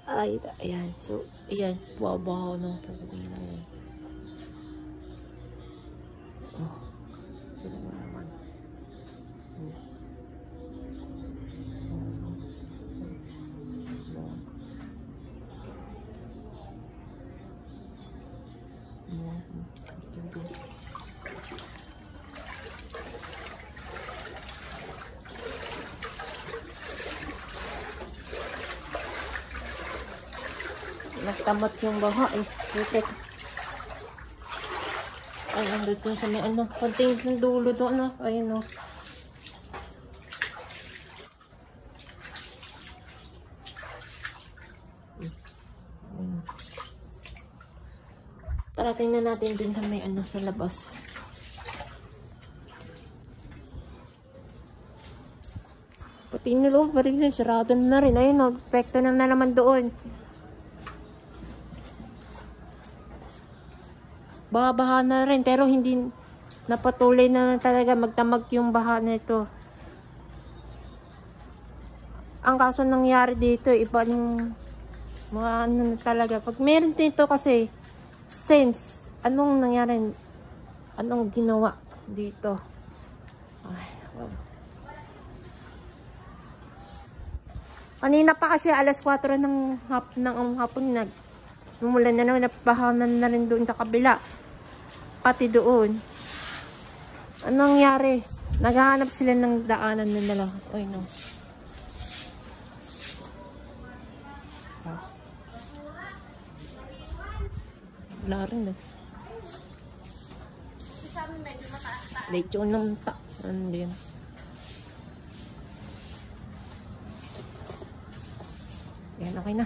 Ay, ayan. So, ayan. Babaw na. Oh. Sila mo naman. Nagtamot yung baha eh. Butik. Ay, andito sa may ano. Konting ng dulo doon ano. Ayun o. Tara, tingnan natin din sa may ano sa labas. Pati nilo, parang sarado na rin. Ayun o, pekto na naman doon. Baha-baha na rin, pero hindi napatuloy na talaga magtamag yung baha na ito. Ang kaso nangyari dito, iba yung mga ano na talaga. Pag meron dito kasi, sense, anong nangyari, anong ginawa dito. Ay, wow. Kanina pa kasi alas 4 ng hapon nagmumulan na naman, napahanan na rin doon sa kabila. Pati doon. Anong nangyari? Naghahanap sila ng daanan na nila. Oy, no. Wala rin eh. Late yun ng ta. Ano din? Yan, okay na.